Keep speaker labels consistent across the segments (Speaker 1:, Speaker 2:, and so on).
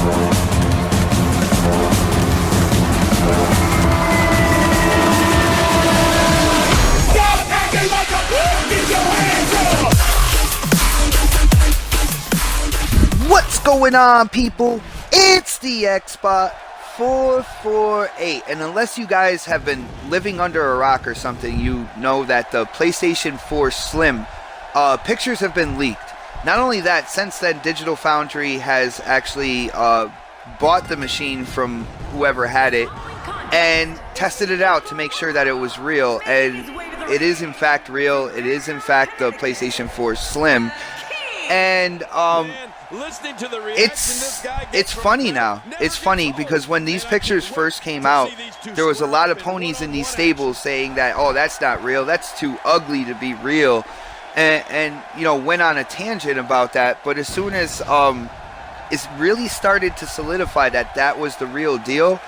Speaker 1: What's going on, people? It's the Ps4 and unless you guys have been living under a rock or something, you know that the PlayStation 4 Slim pictures have been leaked. Not only that, since then, Digital Foundry has actually bought the machine from whoever had it and tested it out to make sure that it was real, and it is in fact real. It is in fact the PlayStation 4 Slim, and it's funny now. It's funny because when these pictures first came out, there was a lot of ponies in these stables saying that, oh, that's not real, that's too ugly to be real, and you know, went on a tangent about that. But as soon as it really started to solidify that that was the real deal,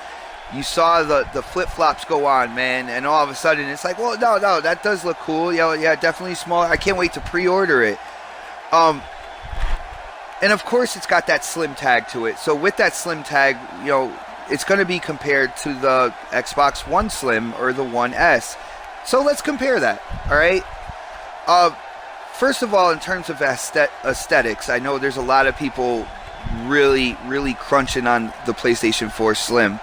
Speaker 1: you saw the flip-flops go on, man, and all of a sudden it's like, well, no, that does look cool. Yeah, definitely small. I can't wait to pre-order it. And of course it's got that Slim tag to it. So with that Slim tag, you know, it's going to be compared to the Xbox One Slim or the One S. So let's compare that, all right? First of all, in terms of aesthetics, I know there's a lot of people really crunching on the PlayStation 4 Slim.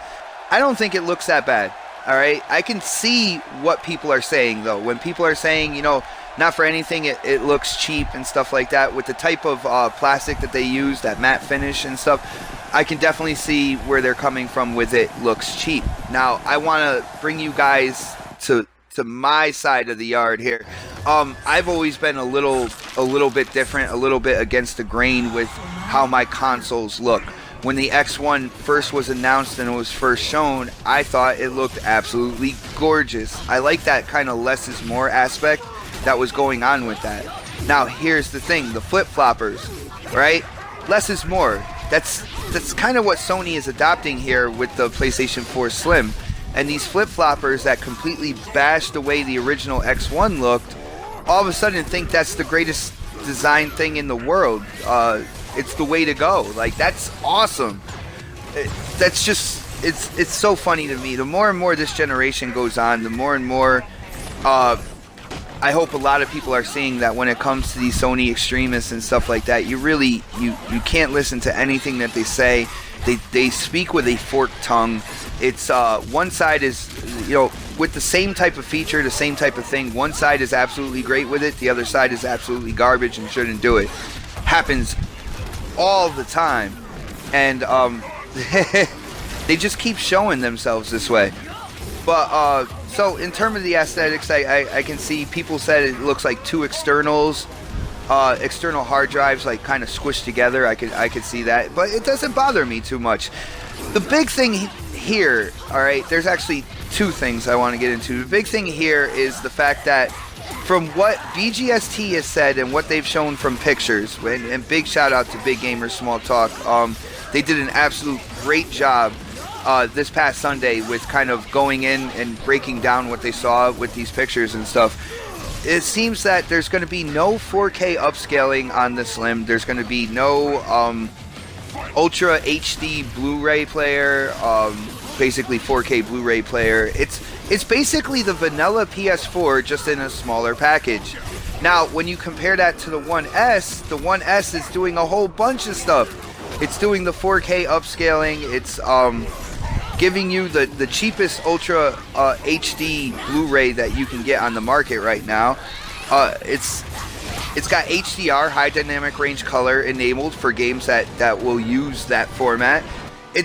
Speaker 1: I don't think it looks that bad, all right? I can see what people are saying, though. When people are saying, you know, not for anything, it looks cheap and stuff like that. With the type of plastic that they use, that matte finish and stuff, I can definitely see where they're coming from with it looks cheap. Now, I want to bring you guys to my side of the yard here. I've always been a little bit different, a little bit against the grain with how my consoles look. When the X1 first was announced and it was first shown, I thought it looked absolutely gorgeous. I like that kind of less is more aspect that was going on with that. Now here's the thing, the flip-floppers, right? Less is more. That's kind of what Sony is adopting here with the PlayStation 4 Slim. And these flip-floppers that completely bashed the way the original X1 looked, all of a sudden think that's the greatest design thing in the world. It's the way to go. Like, that's awesome. That's just, it's so funny to me. The more and more this generation goes on, the more and more I hope a lot of people are seeing that when it comes to these Sony extremists and stuff like that, you can't listen to anything that they say. They speak with a forked tongue. It's one side is, you know, with the same type of feature, the same type of thing, one side is absolutely great with it, the other side is absolutely garbage and shouldn't do it. Happens all the time, and they just keep showing themselves this way. But so in terms of the aesthetics, I can see people said it looks like two external hard drives like kind of squished together. I could see that, but it doesn't bother me too much. The big thing here, all right, there's actually two things I want to get into. The big thing here is the fact that from what BGST has said and what they've shown from pictures, and big shout out to Big Gamers Small Talk, they did an absolute great job this past Sunday with kind of going in and breaking down what they saw with these pictures and stuff. It seems that there's going to be no 4K upscaling on the Slim. There's going to be no Ultra HD Blu-ray player, basically 4K Blu-ray player. It's basically the vanilla PS4 just in a smaller package. Now, when you compare that to the One S is doing a whole bunch of stuff. It's doing the 4K upscaling. It's giving you the cheapest Ultra HD Blu-ray that you can get on the market right now. It's got HDR, high dynamic range color, enabled for games that will use that format.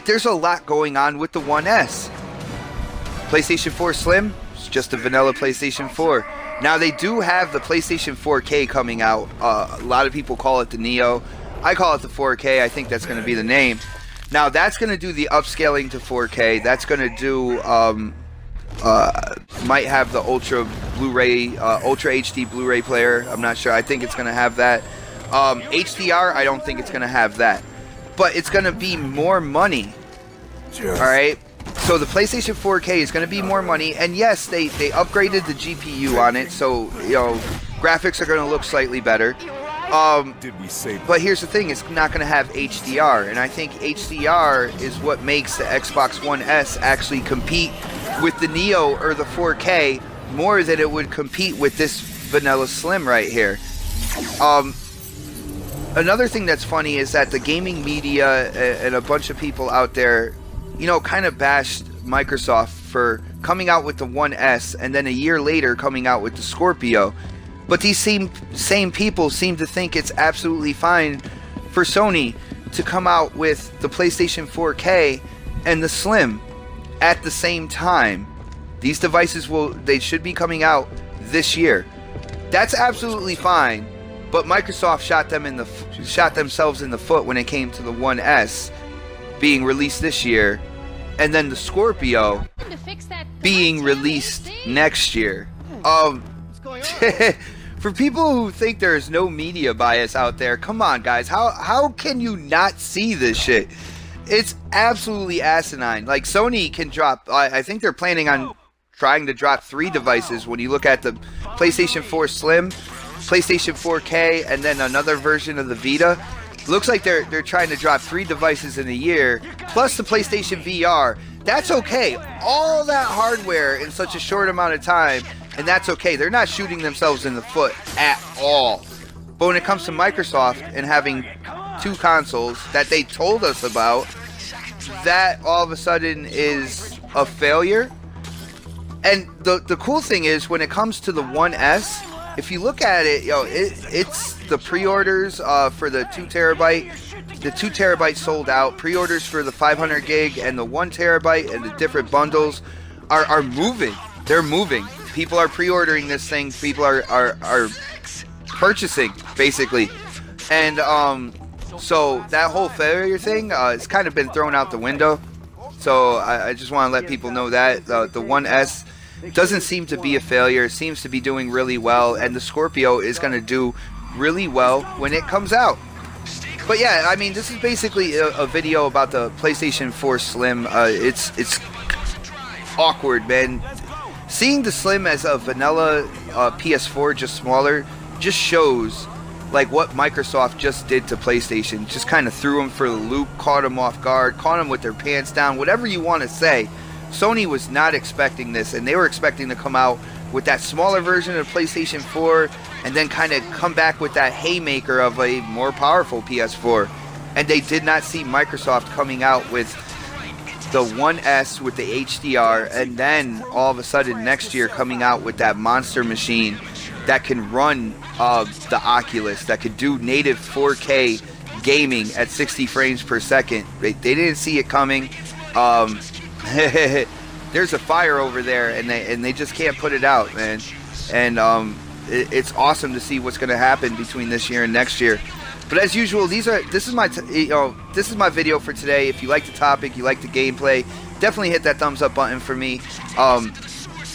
Speaker 1: There's a lot going on with the One S. PlayStation 4 Slim, it's just a vanilla PlayStation 4. Now they do have the PlayStation 4K coming out. A lot of people call it the Neo. I call it the 4K. I think that's going to be the name. Now that's going to do the upscaling to 4K. That's going to do might have the Ultra Blu-ray, Ultra HD Blu-ray player. I'm not sure. I think it's going to have that. HDR, I don't think it's going to have that. But it's going to be more money. All right. So the PlayStation 4K is going to be more money, and yes, they upgraded the GPU on it, so you know graphics are going to look slightly better.
Speaker 2: Did we say that?
Speaker 1: But here's the thing, it's not going to have HDR, and I think HDR is what makes the Xbox One S actually compete with the Neo or the 4K more than it would compete with this vanilla Slim right here. Another thing that's funny is that the gaming media and a bunch of people out there, you know, kind of bashed Microsoft for coming out with the One S and then a year later coming out with the Scorpio. But these same people seem to think it's absolutely fine for Sony to come out with the PlayStation 4K and the Slim at the same time. These devices they should be coming out this year. That's absolutely fine. But Microsoft shot themselves in the foot when it came to the One S being released this year, and then the Scorpio being released next year. For people who think there's no media bias out there, come on, guys. How can you not see this shit? It's absolutely asinine. Like, Sony can drop, I think they're planning on trying to drop 3 devices when you look at the PlayStation 4 Slim, PlayStation 4K, and then another version of the Vita. Looks like they're trying to drop 3 devices in a year, plus the PlayStation VR. That's okay. All that hardware in such a short amount of time, and that's okay. They're not shooting themselves in the foot at all. But when it comes to Microsoft and having 2 consoles that they told us about, that all of a sudden is a failure. And the cool thing is, when it comes to the One S, if you look at it, it's the pre-orders for the 2 terabyte. The 2 terabyte sold out. Pre-orders for the 500 gig and the 1 terabyte and the different bundles are moving. They're moving. People are pre-ordering this thing. People are purchasing, basically. And so that whole failure thing has kind of been thrown out the window. So I just want to let people know that the One S doesn't seem to be a failure. It seems to be doing really well, and the Scorpio is going to do really well when it comes out. But yeah, I mean, this is basically a video about the PlayStation 4 Slim. It's awkward, man. Seeing the Slim as a vanilla PS4, just smaller, just shows like what Microsoft just did to PlayStation. Just kind of threw them for the loop, caught them off guard, caught them with their pants down, whatever you want to say. Sony was not expecting this, and they were expecting to come out with that smaller version of PlayStation 4 and then kind of come back with that haymaker of a more powerful PS4. And they did not see Microsoft coming out with the One S with the HDR, and then all of a sudden next year coming out with that monster machine that can run the Oculus, that could do native 4K gaming at 60 frames per second. They didn't see it coming. There's a fire over there, and they just can't put it out, man. And it's awesome to see what's going to happen between this year and next year. But as usual, this is my video for today. If you like the topic, you like the gameplay, definitely hit that thumbs up button for me.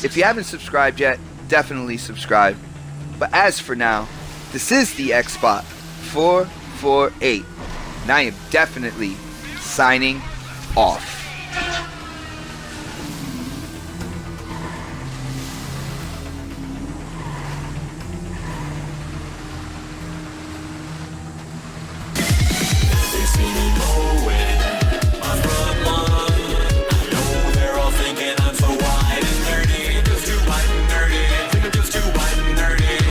Speaker 1: If you haven't subscribed yet, definitely subscribe. But as for now, this is the Ps4 Slim, and I am definitely signing off.